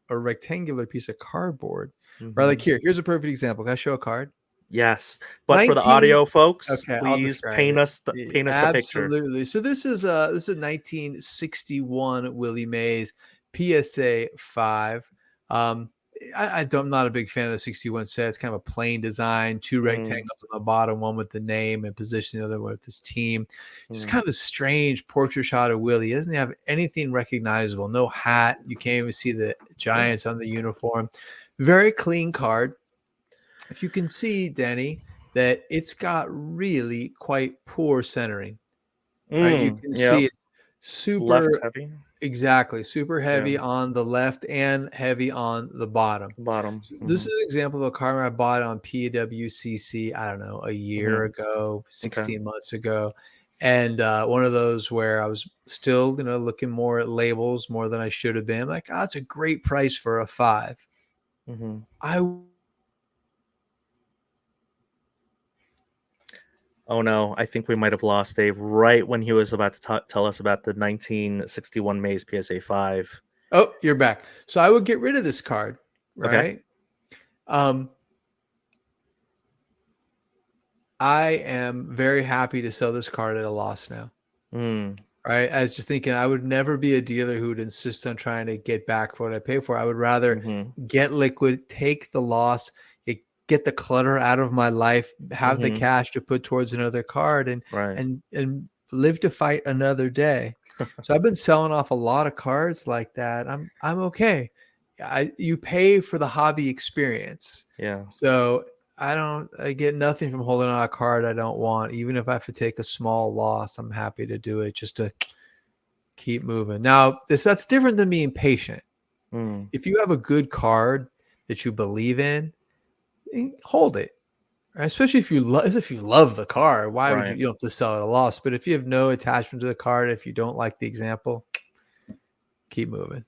a rectangular piece of cardboard. Right? Like Hmm. here's a perfect example. Can I show a card? Yes, but for the 19 audio folks, Okay, I'll please describe it. paint us the picture. Absolutely. So this is 1961 Willie Mays PSA 5. Um, I'm not a big fan of the 61 set. It's kind of a plain design, two Mm, rectangles on the bottom, one with the name and position, the other one with his team. Just mm, kind of a strange portrait shot of Willie. He doesn't have anything recognizable. No hat. You can't even see the Giants on the uniform. Very clean card. If you can see, Denny, that it's got really quite poor centering, right? You can yep. see it's Left super, heavy. exactly, super Yeah. heavy on the left and heavy on the bottom. Bottom. So this Hmm. is an example of a car I bought on PWCC, I don't know, a year Hmm. ago, Okay. 16 months ago. And one of those where I was still, looking more at labels more than I should have been. Like, oh, it's a great price for a 5. Hmm. I Oh no, I think we might have lost Dave right when he was about to tell us about the 1961 Maze PSA 5. Oh, you're back. So I would get rid of this card, Okay. right? Um, I am very happy to sell this card at a loss now. Mm, Right. I was just thinking I would never be a dealer who would insist on trying to get back for what I pay for. I would rather mm-hmm. get liquid, take the loss, get the clutter out of my life, have the Mm-hmm. cash to put towards another card Right. and live to fight another day. So I've been selling off a lot of cards like that. I'm okay. You pay for the hobby experience. Yeah. So I get nothing from holding on a card I don't want. Even if I have to take a small loss, I'm happy to do it just to keep moving. Now, that's different than being patient. Mm, If you have a good card that you believe in, hold it. Right? Especially if you love the card, why would right. you don't have to sell at a loss? But if you have no attachment to the card, if you don't like the example, keep moving.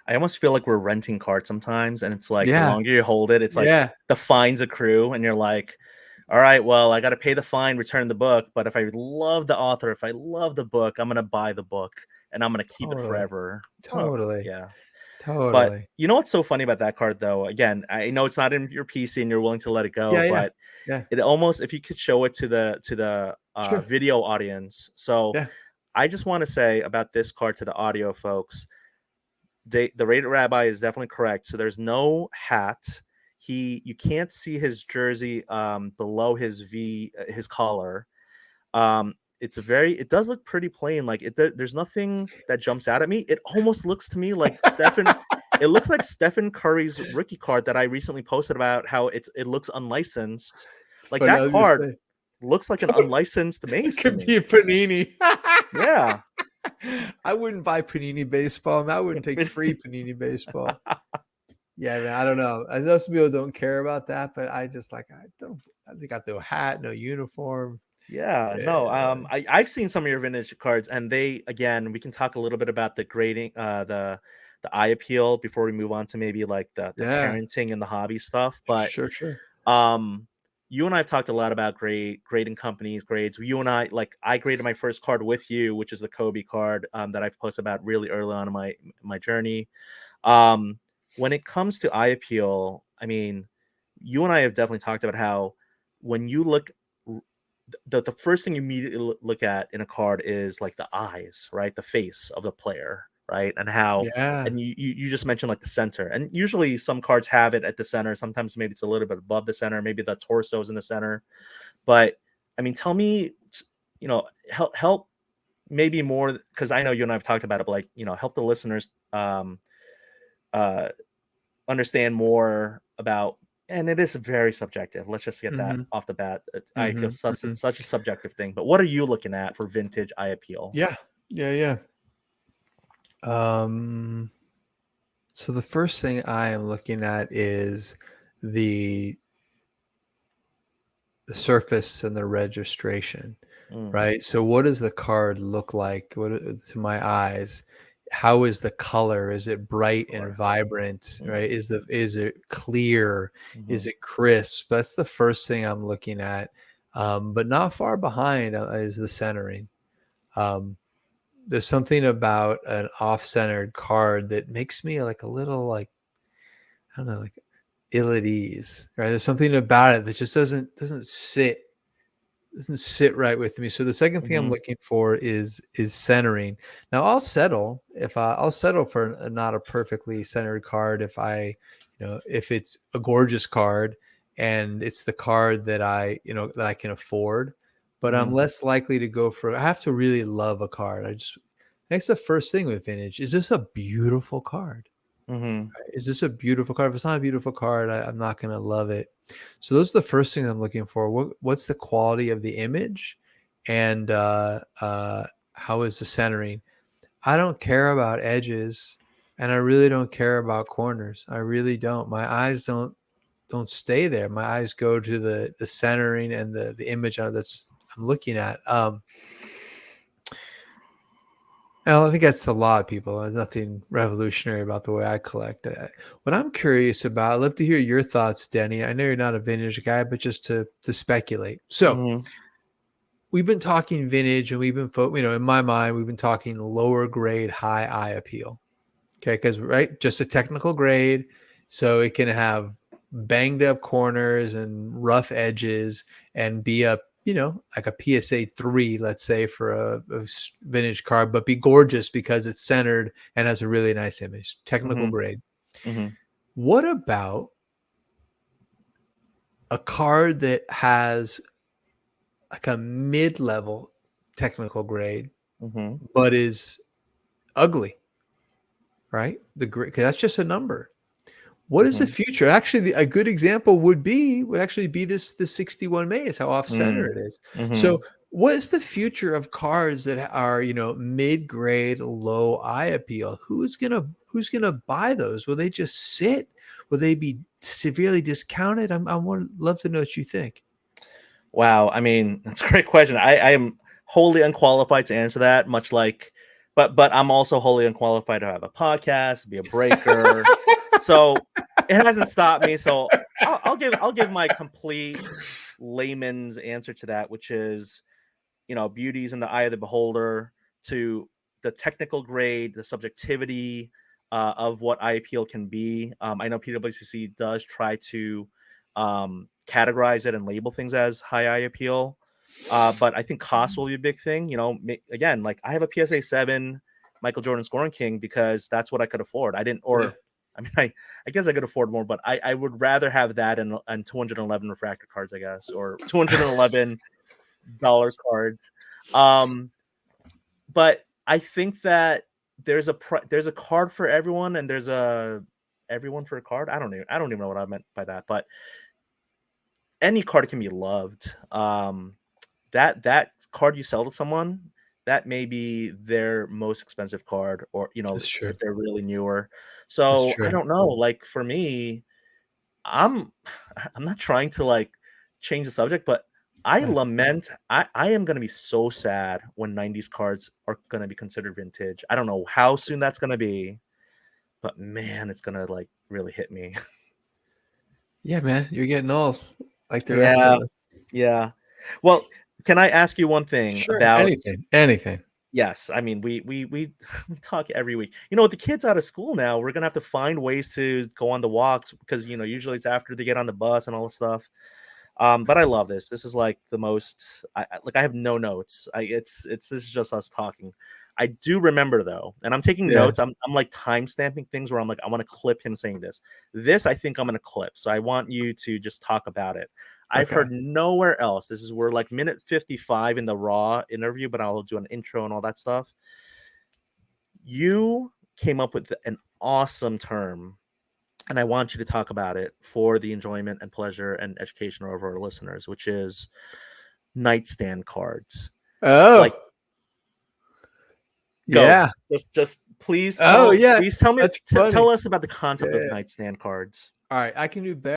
I almost feel like we're renting cards sometimes, and it's like the Yeah. longer you hold it, it's like Yeah. the fines accrue, and you're like, all right, well, I got to pay the fine, return the book. But if I love the author, if I love the book, I'm gonna buy the book and I'm gonna keep it Totally. forever. Oh, Totally. yeah. But Totally. you know what's so funny about that card, though? Again, I know it's not in your PC and you're willing to let it go, Yeah. Yeah. but Yeah. it almost, if you could show it to the Sure. video audience. So Yeah. I just want to say about this card to the audio folks. The rated rabbi is definitely correct. So there's no hat. You can't see his jersey below his collar. It does look pretty plain. Like there's nothing that jumps out at me. It almost looks to me like it looks like Stephen Curry's rookie card that I recently posted about how it looks unlicensed. It's Like funny. I that was gonna card say looks like an totally. unlicensed It maze to could me. be a panini. Yeah. I wouldn't buy panini baseball. I wouldn't take free panini baseball. Yeah, man. I don't know. I know some people don't care about that, but I just I don't. They got no hat, no uniform. Yeah, Yeah, no, I've seen some of your vintage cards, and they again, we can talk a little bit about the grading, the eye appeal before we move on to maybe like the yeah. parenting and the hobby stuff. But Sure, sure. um, you and I have talked a lot about grading companies, grades. You and I, like, I graded my first card with you, which is the Kobe card that I've posted about really early on in my journey. Um, when it comes to eye appeal, I mean, you and I have definitely talked about how when you look the first thing you immediately look at in a card is like the eyes, right? The face of the player. right? And how, Yeah. and you just mentioned like the center, and usually some cards have it at the center. Sometimes maybe it's a little bit above the center, maybe the torso is in the center. But I mean, tell me, help maybe more, because I know you and I've talked about it, but like, help the listeners uh understand more about, and it is very subjective. Let's just get that Mm-hmm. off the bat. Eye appeal Mm-hmm. is such, Mm-hmm. such a subjective thing. But what are you looking at for vintage eye appeal? Yeah. Yeah. Um, so the first thing I am looking at is the the surface and the registration, Mm, right? So what does the card look like? To my eyes? How is the color? Is it bright and sure. vibrant, Mm, right? Is it clear? mm-hmm, Is it crisp? That's the first thing I'm looking at. But not far behind is the centering. Um, there's something about an off-centered card that makes me like a little like, I don't know, like ill at ease, right? There's something about it that just doesn't sit right with me. So the second thing I'm mm-hmm, looking for is centering. Now I'll settle for not a perfectly centered card if it's a gorgeous card and it's the card that I can afford. But I'm mm-hmm, less likely to go for. I have to really love a card. That's the first thing with vintage. Is this a beautiful card? mm-hmm, Is this a beautiful card? If it's not a beautiful card, I'm not going to love it. So those are the first things I'm looking for. What's the quality of the image, and how is the centering? I don't care about edges, and I really don't care about corners. I really don't. My eyes don't stay there. My eyes go to the centering and the image that's I'm looking at. Well, I think that's a lot of people. There's nothing revolutionary about the way I collect. What I'm curious about, I'd love to hear your thoughts, Denny. I know you're not a vintage guy, but just to speculate. So mm-hmm, we've been talking vintage, and we've been, in my mind, we've been talking lower grade, high eye appeal. Okay, because right, just a technical grade, so it can have banged up corners and rough edges, and be like a PSA 3, let's say, for a vintage card, but be gorgeous because it's centered and has a really nice image. Technical mm-hmm, grade. mm-hmm, What about a card that has like a mid-level technical grade, mm-hmm, but is ugly, right? The grade, 'cause that's just a number. What is the mm-hmm, future? Actually, a good example would actually be this 61 May is how off center it is. mm-hmm. So, what is the future of cards that are mid grade, low eye appeal? Who's gonna buy those? Will they just sit? Will they be severely discounted? I would love to know what you think. Wow, I mean, that's a great question. I am wholly unqualified to answer that, much like, but I'm also wholly unqualified to have a podcast, to be a breaker. So it hasn't stopped me. So I'll give my complete layman's answer to that, which is, beauty's in the eye of the beholder, to the technical grade, the subjectivity of what eye appeal can be. I know PWCC does try to categorize it and label things as high eye appeal. But I think cost will be a big thing. Again, like I have a PSA 7 Michael Jordan scoring king because that's what I could afford. I didn't, Yeah, or I mean, I guess I could afford more, but I would rather have that and 211 refractor cards, I guess, or $211 cards. Um, but I think that there's a card for everyone, and there's a everyone for a card. I don't even know what I meant by that, but any card can be loved. That card you sell to someone, that may be their most expensive card, or that's true. if they're really newer. That's So I true. don't know. Like for me, I'm I'm not trying to like change the subject, but I Yeah. lament I am gonna be so sad when 90s cards are gonna be considered vintage. I don't know how soon that's gonna be, but man, it's gonna like really hit me. Yeah, man, you're getting old like the rest of Yeah, us. yeah. Well, can I ask you one thing Sure. about, Anything. yes, I mean we we talk every week. With the kids out of school now, we're gonna have to find ways to go on the walks because usually it's after they get on the bus and all this stuff. But I love this. This is like the most. Like I have no notes. This is just us talking. I do remember though, and I'm taking Yeah. notes. I'm like time stamping things where I'm like, I want to clip him saying this. This I think I'm gonna clip. So I want you to just talk about it. I've Okay. heard nowhere else. We're like minute 55 in the raw interview, but I'll do an intro and all that stuff. You came up with an awesome term, and I want you to talk about it for the enjoyment and pleasure and education of our listeners, which is nightstand cards. Oh, Like, go. yeah. Just please Oh, tell yeah. please tell me That's funny. tell us about the concept of Yeah. nightstand cards. All right, I can do better.